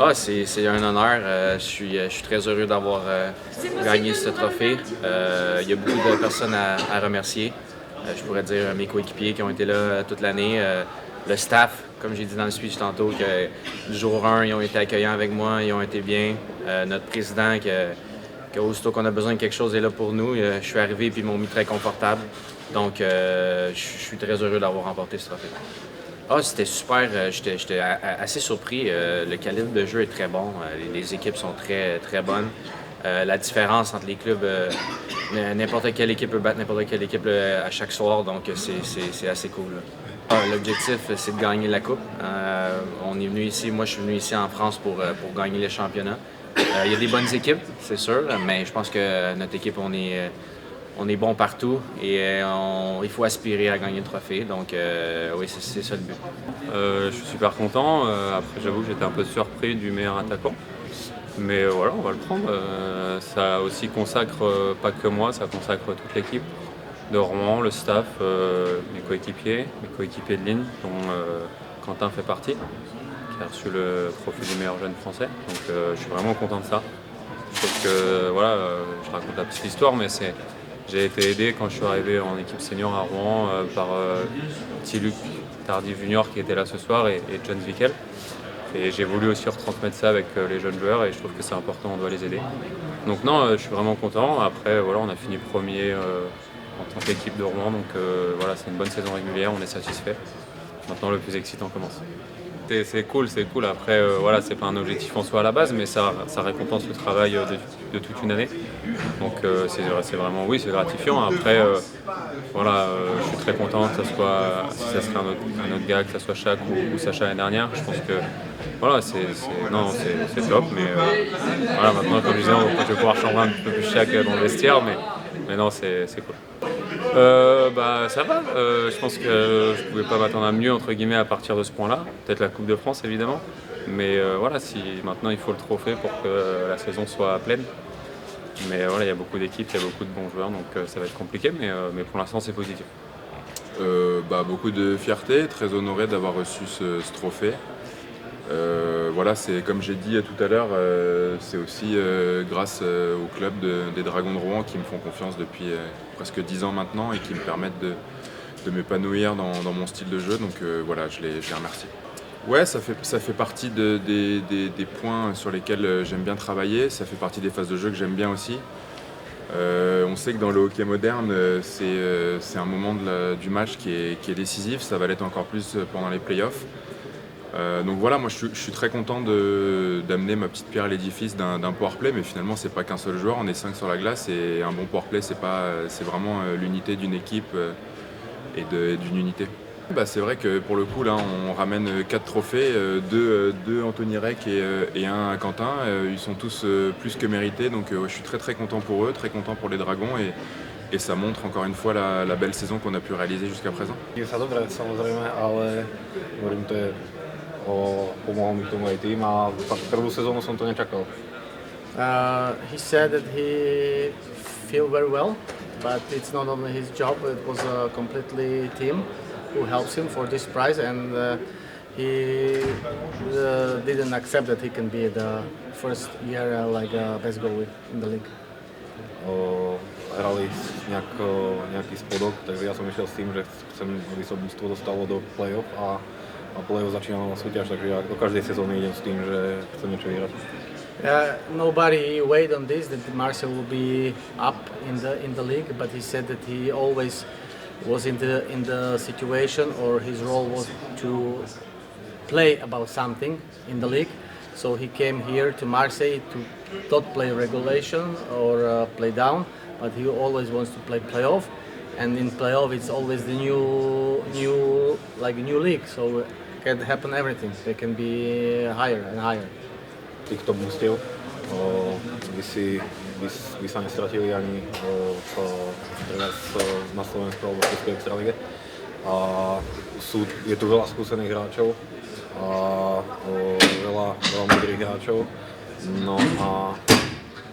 Ah, c'est un honneur. Je suis très heureux d'avoir gagné ce trophée. Il y a beaucoup de personnes à remercier. Je pourrais dire mes coéquipiers qui ont été là toute l'année, le staff, comme j'ai dit dans le speech tantôt, que du jour 1, ils ont été accueillants avec moi, ils ont été bien. Notre président, que aussitôt qu'on a besoin de quelque chose, est là pour nous. Je suis arrivé et ils m'ont mis très confortable. Donc, je suis très heureux d'avoir remporté ce trophée. Ah, c'était super. J'étais assez surpris. Le calibre de jeu est très bon. Les équipes sont très, très bonnes. La différence entre les clubs, n'importe quelle équipe peut battre n'importe quelle équipe à chaque soir, donc c'est assez cool. L'objectif, c'est de gagner la coupe. On est venu ici, moi je suis venu ici en France pour gagner le championnat. Il y a des bonnes équipes, c'est sûr, mais je pense que notre équipe, on est bon partout et il faut aspirer à gagner le trophée. Donc oui, c'est ça le but. Je suis super content. Après, j'avoue que j'étais un peu surpris du meilleur attaquant. Mais voilà, on va le prendre. Ça aussi consacre pas que moi, ça consacre toute l'équipe de Rouen, le staff, mes coéquipiers de ligne, dont Quentin fait partie, qui a reçu le trophée du meilleur jeune français. Donc je suis vraiment content de ça. Je trouve que voilà, je raconte la petite histoire, mais j'ai été aidé quand je suis arrivé en équipe senior à Rouen par petit Luc Tardif Junior qui était là ce soir et John Zwickel. Et j'ai voulu aussi retransmettre ça avec les jeunes joueurs et je trouve que c'est important, on doit les aider. Donc non, je suis vraiment content. Après, voilà, on a fini premier en tant qu'équipe de Rouen, donc voilà, c'est une bonne saison régulière, on est satisfait. Maintenant, le plus excitant commence. C'est cool. Après, voilà, c'est pas un objectif en soi à la base, mais ça récompense le travail de toute une année. Donc c'est vraiment, oui, c'est gratifiant. Après, voilà, je suis très content que ça soit, si ça serait un autre gars, que ça soit Shaq ou Sacha l'année dernière. Je pense que voilà, c'est top. Mais voilà, maintenant, comme je disais, je vais pouvoir changer un peu plus Shaq dans le vestiaire, mais non, c'est cool. Ça va. Je pense que je pouvais pas m'attendre à mieux entre guillemets à partir de ce point-là. Peut-être la Coupe de France évidemment. Mais voilà, si maintenant il faut le trophée pour que la saison soit pleine. Mais voilà, il y a beaucoup d'équipes, il y a beaucoup de bons joueurs, donc ça va être compliqué, mais pour l'instant c'est positif. Beaucoup de fierté, très honoré d'avoir reçu ce trophée. Voilà, c'est comme j'ai dit tout à l'heure, c'est aussi grâce au club des Dragons de Rouen qui me font confiance depuis presque 10 ans maintenant et qui me permettent de m'épanouir dans mon style de jeu. Donc voilà, je les remercie. Ouais, ça fait partie des points sur lesquels j'aime bien travailler. Ça fait partie des phases de jeu que j'aime bien aussi. On sait que dans le hockey moderne, c'est un moment du match qui est décisif. Ça va l'être encore plus pendant les playoffs. Donc voilà, moi je suis très content d'amener ma petite pierre à l'édifice d'un powerplay, mais finalement c'est pas qu'un seul joueur, on est 5 sur la glace et un bon powerplay c'est vraiment l'unité d'une équipe et d'une unité. C'est vrai que pour le coup là on ramène 4 trophées, 2 Anthony Reck et 1 Quentin, ils sont tous plus que mérités, donc je suis très très content pour eux, très content pour les Dragons et ça montre encore une fois la belle saison qu'on a pu réaliser jusqu'à présent. Pomohol mi k tomu aj tým a fakt prvú sezónu som to nečakal. He said that he feel very well, but it's not only his job, it was a completely team who helps him for this prize and he didn't accept that he can be the first year best goalie in the league. Hrali nejaký spodok, takže ja som išiel s tým, že chcem, aby sa mužstvo dostalo do play-off a play-off začína nová súťaž, takže ja do každej sezóny idem s tým, že chcem niečo vyhrať. Nobody weighed on this that Marcel will be up in the league, but he said that he always was in the situation or his role was to play about something in the league. So he came here to Marseille to not play regulation or play down, but he always wants to play playoff. And in playoff, it's always the new league. So it can happen everything. They can be higher and higher. Týchto mužstiev by sa nestratili ani na Slovensku alebo v Českej extralíge. Je tu veľa skúsených hráčov a veľa múdrych hráčov. No a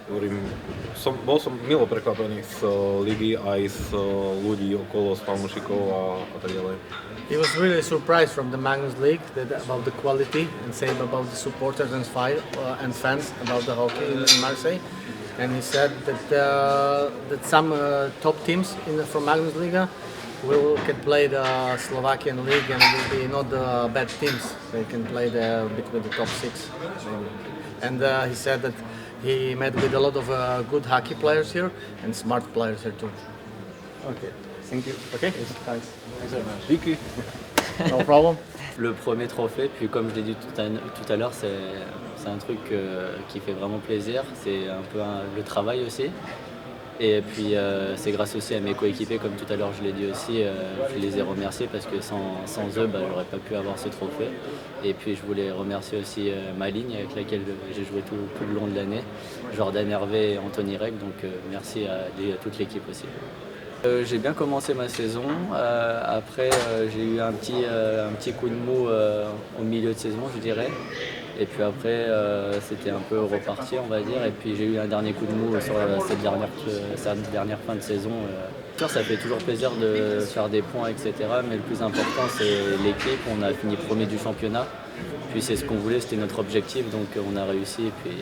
Bol som milo prekvapený z ligy aj z ľudí okolo, z fanúšikov a tak ďalej. He was really surprised from the Magnus League about the quality and same about the supporters and fans about the hockey in Marseille. And he said that some top teams from Magnus Liga can play the Slovakian league and will be not the bad teams. They can play between the top 6 maybe. And he said that he met with a lot of good hockey players here and smart players here too. Ok, thank you. Okay? Thanks. Thanks very much. Díky. No problem. Le premier trophée, puis comme je l'ai dit tout à l'heure, c'est un truc qui fait vraiment plaisir. C'est un peu le travail aussi. Et puis c'est grâce aussi à mes coéquipiers, comme tout à l'heure je l'ai dit aussi, je les ai remerciés parce que sans eux, j'aurais pas pu avoir ce trophée. Et puis je voulais remercier aussi ma ligne avec laquelle j'ai joué tout le long de l'année, Jordan Hervé et Anthony Rec, donc merci à toute l'équipe aussi. J'ai bien commencé ma saison, après j'ai eu un petit coup de mou au milieu de saison je dirais. Et puis après, c'était un peu reparti, on va dire. Et puis j'ai eu un dernier coup de mou sur cette dernière fin de saison. Ça fait toujours plaisir de faire des points, etc. Mais le plus important, c'est l'équipe. On a fini premier du championnat. Puis c'est ce qu'on voulait, c'était notre objectif. Donc on a réussi. Et puis,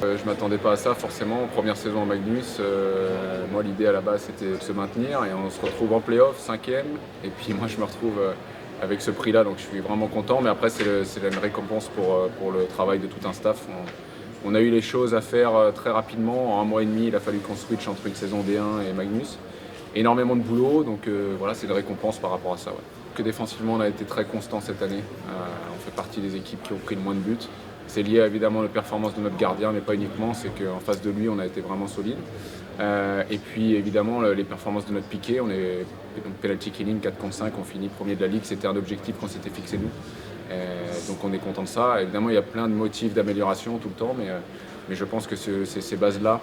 Je ne m'attendais pas à ça forcément. Première saison en Magnus, moi l'idée à la base c'était de se maintenir et on se retrouve en play-off, 5e. Et puis moi je me retrouve avec ce prix-là, donc je suis vraiment content. Mais après c'est une récompense pour le travail de tout un staff. On a eu les choses à faire très rapidement. En un mois et demi, il a fallu qu'on switch entre une saison D1 et Magnus. Énormément de boulot, donc voilà, c'est une récompense par rapport à ça. Ouais. Que défensivement, on a été très constant cette année. On fait partie des équipes qui ont pris le moins de buts. C'est lié évidemment à la performance de notre gardien, mais pas uniquement. C'est qu'en face de lui, on a été vraiment solide. Et puis évidemment, les performances de notre piqué. On est penalty killing 4 contre 5, on finit premier de la ligue. C'était un objectif qu'on s'était fixé nous. Donc on est content de ça. Évidemment, il y a plein de motifs d'amélioration tout le temps, mais je pense que c'est ces bases-là,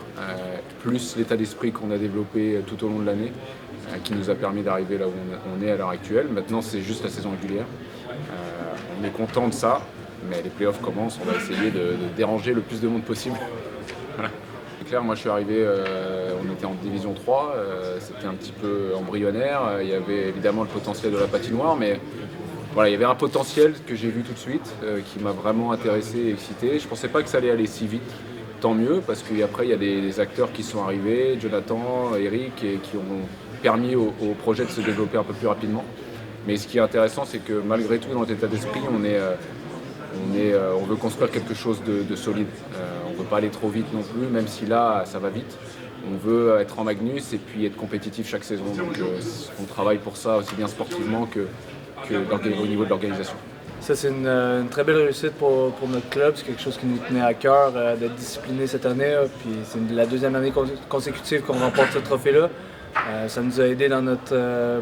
plus l'état d'esprit qu'on a développé tout au long de l'année, qui nous a permis d'arriver là où on est à l'heure actuelle. Maintenant, c'est juste la saison régulière. On est content de ça, mais les playoffs commencent. On va essayer de déranger le plus de monde possible. Voilà. C'est clair, moi je suis arrivé, on était en division 3, c'était un petit peu embryonnaire. Il y avait évidemment le potentiel de la patinoire, mais voilà, il y avait un potentiel que j'ai vu tout de suite, qui m'a vraiment intéressé et excité. Je ne pensais pas que ça allait aller si vite, tant mieux, parce qu'après il y a des acteurs qui sont arrivés, Jonathan, Eric, et qui ont permis au projet de se développer un peu plus rapidement. Mais ce qui est intéressant, c'est que malgré tout, dans notre état d'esprit, on veut construire quelque chose de solide. On ne veut pas aller trop vite non plus, même si là, ça va vite. On veut être en Magnus et puis être compétitif chaque saison. Donc on travaille pour ça aussi bien sportivement que au niveau de l'organisation. Ça, c'est une très belle réussite pour notre club. C'est quelque chose qui nous tenait à cœur d'être discipliné cette année. Puis c'est la deuxième année consécutive qu'on remporte ce trophée-là. Ça nous a aidé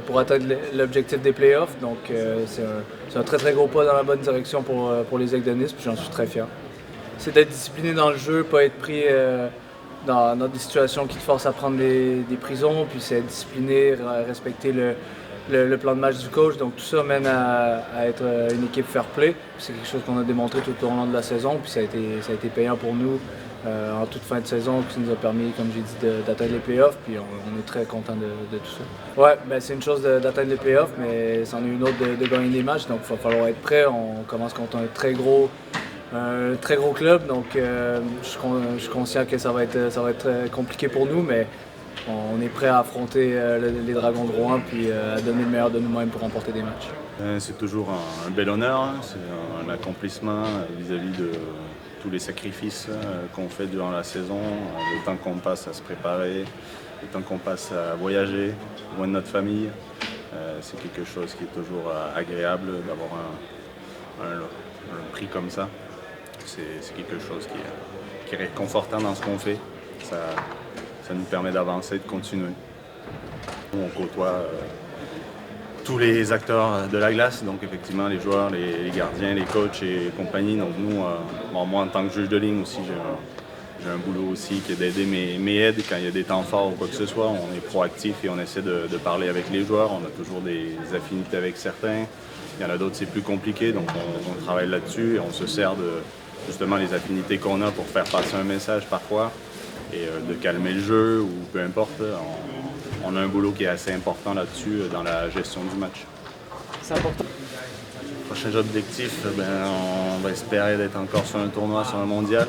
pour atteindre l'objectif des playoffs. Donc c'est un très très gros pas dans la bonne direction pour les Aigles de Nice. Puis j'en suis très fier. C'est d'être discipliné dans le jeu, pas être pris dans des situations qui te forcent à prendre des prisons. Puis c'est être discipliné, respecter le plan de match du coach, donc tout ça mène à être une équipe fair play. C'est quelque chose qu'on a démontré tout au long de la saison, puis ça a été payant pour nous en toute fin de saison, qui nous a permis, comme j'ai dit, d'atteindre les playoffs, puis on est très content de tout ça. Ouais, ben c'est une chose d'atteindre les playoffs, mais c'en est une autre de gagner des matchs, donc il va falloir être prêt. On commence contre un très gros club, donc je suis conscient que ça va être très compliqué pour nous, mais on est prêt à affronter les Dragons de Rouen puis à donner le meilleur de nous-mêmes pour remporter des matchs. C'est toujours un bel honneur, c'est un accomplissement vis-à-vis de tous les sacrifices qu'on fait durant la saison, le temps qu'on passe à se préparer, le temps qu'on passe à voyager, loin de notre famille. C'est quelque chose qui est toujours agréable d'avoir un prix comme ça. C'est quelque chose qui est réconfortant dans ce qu'on fait. Ça nous permet d'avancer, de continuer. On côtoie tous les acteurs de la glace, donc effectivement les joueurs, les gardiens, les coachs et compagnie. Donc nous, moi en tant que juge de ligne aussi, j'ai un boulot aussi qui est d'aider mes aides quand il y a des temps forts ou quoi que ce soit. On est proactif et on essaie de parler avec les joueurs. On a toujours des affinités avec certains. Il y en a d'autres, c'est plus compliqué, donc on travaille là-dessus et on se sert justement les affinités qu'on a pour faire passer un message parfois et de calmer le jeu ou peu importe. On a un boulot qui est assez important là-dessus dans la gestion du match. C'est important. Prochain objectif, on va espérer d'être encore sur un tournoi, sur un mondial.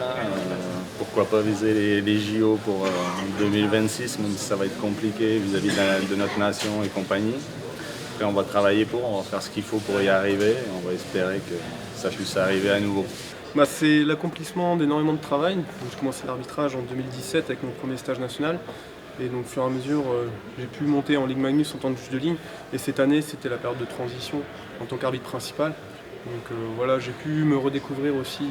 Pourquoi pas viser les JO pour 2026, même si ça va être compliqué vis-à-vis de notre nation et compagnie. Après, on va travailler on va faire ce qu'il faut pour y arriver et on va espérer que ça puisse arriver à nouveau. C'est l'accomplissement d'énormément de travail. J'ai commencé l'arbitrage en 2017 avec mon premier stage national. Et donc, au fur et à mesure, j'ai pu monter en Ligue Magnus en tant que juge de ligne. Et cette année, c'était la période de transition en tant qu'arbitre principal. Donc voilà, j'ai pu me redécouvrir aussi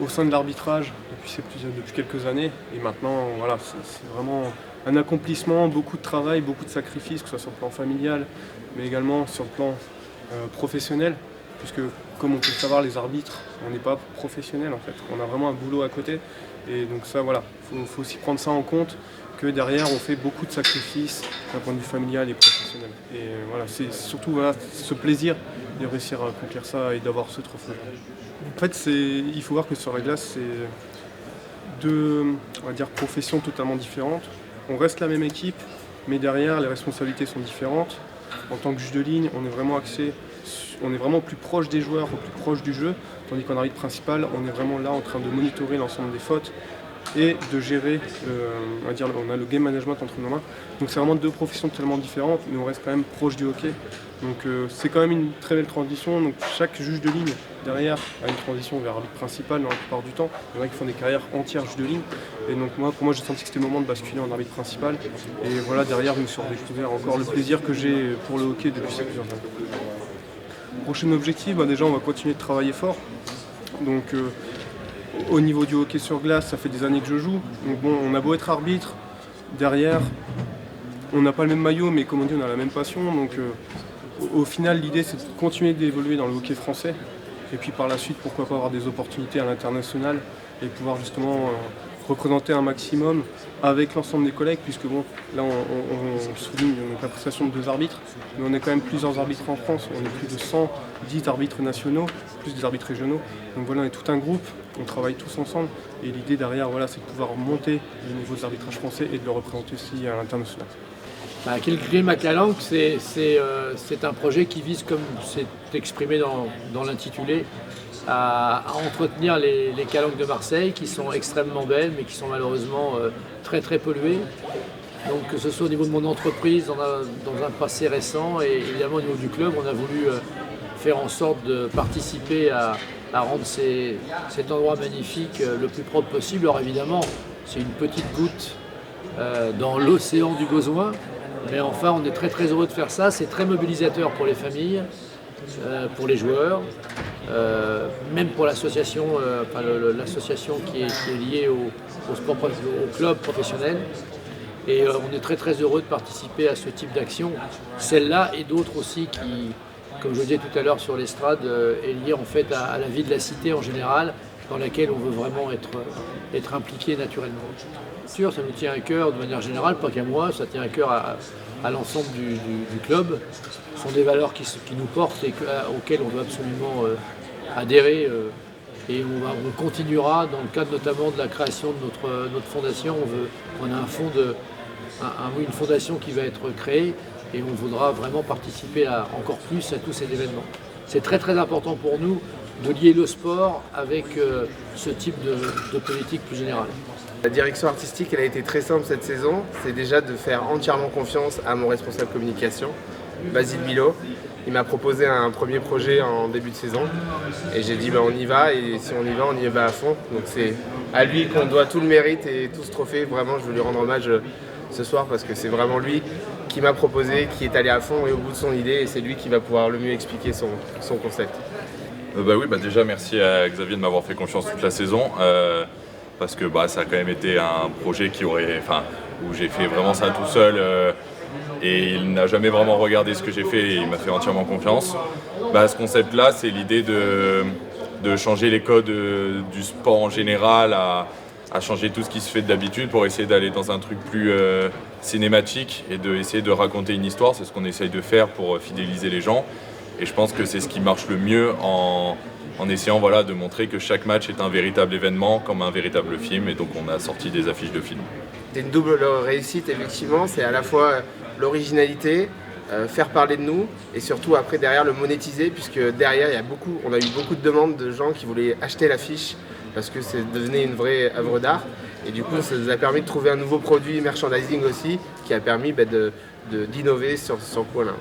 au sein de l'arbitrage depuis quelques années. Et maintenant, voilà, c'est vraiment un accomplissement, beaucoup de travail, beaucoup de sacrifices, que ce soit sur le plan familial, mais également sur le plan professionnel. Puisque, comme on peut le savoir, les arbitres, on n'est pas professionnels en fait. On a vraiment un boulot à côté. Et donc ça, voilà, faut aussi prendre ça en compte, que derrière, on fait beaucoup de sacrifices d'un point de vue familial et professionnel. Et voilà, c'est surtout ce plaisir de réussir à accomplir ça et d'avoir ce trophée. En fait, il faut voir que sur la glace, c'est deux, on va dire, professions totalement différentes. On reste la même équipe, mais derrière, les responsabilités sont différentes. En tant que juge de ligne, on est vraiment plus proche des joueurs, plus proche du jeu, tandis qu'en arbitre principal, on est vraiment là en train de monitorer l'ensemble des fautes et de gérer, on a le game management entre nos mains. Donc c'est vraiment deux professions totalement différentes, mais on reste quand même proche du hockey. Donc c'est quand même une très belle transition. Donc chaque juge de ligne derrière a une transition vers arbitre principal dans la plupart du temps. Il y en a qui font des carrières entières juge de ligne. Et donc pour moi j'ai senti que c'était le moment de basculer en arbitre principal. Et voilà, derrière je me suis redécouvert encore le plaisir que j'ai pour le hockey depuis ces plusieurs années. Prochain objectif, déjà on va continuer de travailler fort. Donc au niveau du hockey sur glace, ça fait des années que je joue. Donc bon, on a beau être arbitre, derrière on n'a pas le même maillot, mais comme on dit, on a la même passion. Donc au final, l'idée c'est de continuer d'évoluer dans le hockey français. Et puis par la suite, pourquoi pas avoir des opportunités à l'international et pouvoir justement représenter un maximum avec l'ensemble des collègues, puisque bon, là on souligne la prestation de 2 arbitres, mais on est quand même plusieurs arbitres en France, on est plus de 110 arbitres nationaux, plus des arbitres régionaux, donc voilà, on est tout un groupe, on travaille tous ensemble, et l'idée derrière, voilà, c'est de pouvoir monter le niveau de l'arbitrage français et de le représenter aussi à l'international. Kilgreen McCallank, c'est un projet qui vise, comme c'est exprimé dans l'intitulé, à entretenir les calanques de Marseille qui sont extrêmement belles mais qui sont malheureusement très très polluées. Donc que ce soit au niveau de mon entreprise, dans un passé récent et évidemment au niveau du club, on a voulu faire en sorte de participer à rendre cet endroit magnifique le plus propre possible. Alors évidemment, c'est une petite goutte dans l'océan du besoin, mais enfin on est très très heureux de faire ça. C'est très mobilisateur pour les familles, pour les joueurs, même pour l'association, l'association qui est liée au club professionnel. Et on est très très heureux de participer à ce type d'action. Celle-là et d'autres aussi qui, comme je le disais tout à l'heure sur l'estrade, est liée en fait à la vie de la cité en général, dans laquelle on veut vraiment être impliqué naturellement. Bien sûr, ça nous tient à cœur de manière générale, pas qu'à moi, ça tient à cœur à l'ensemble du club. Ce sont des valeurs qui nous portent et auxquelles on doit absolument adhérer. Et on continuera dans le cadre notamment de la création de notre fondation. On a une fondation qui va être créée et on voudra vraiment participer encore plus à tous ces événements. C'est très très important pour nous de lier le sport avec ce type de politique plus générale. La direction artistique, elle a été très simple cette saison. C'est déjà de faire entièrement confiance à mon responsable communication, Basile Bilot. Il m'a proposé un premier projet en début de saison et j'ai dit on y va, et si on y va à fond. Donc c'est à lui qu'on doit tout le mérite et tout ce trophée. Vraiment, je veux lui rendre hommage ce soir parce que c'est vraiment lui qui m'a proposé, qui est allé à fond et au bout de son idée, et c'est lui qui va pouvoir le mieux expliquer son concept. Déjà merci à Xavier de m'avoir fait confiance toute la saison parce que ça a quand même été un projet où j'ai fait vraiment ça tout seul. Et il n'a jamais vraiment regardé ce que j'ai fait et il m'a fait entièrement confiance. Ce concept-là, c'est l'idée de changer les codes du sport en général, à changer tout ce qui se fait d'habitude pour essayer d'aller dans un truc plus cinématique et d'essayer de raconter une histoire. C'est ce qu'on essaye de faire pour fidéliser les gens. Et je pense que c'est ce qui marche le mieux en essayant voilà, de montrer que chaque match est un véritable événement, comme un véritable film. Et donc on a sorti des affiches de films. C'est une double réussite, effectivement. C'est à la fois l'originalité, faire parler de nous, et surtout après derrière le monétiser, puisque derrière on a eu beaucoup de demandes de gens qui voulaient acheter l'affiche parce que c'est devenu une vraie œuvre d'art. Et du coup, ça nous a permis de trouver un nouveau produit merchandising aussi, qui a permis d'innover sur ce point-là.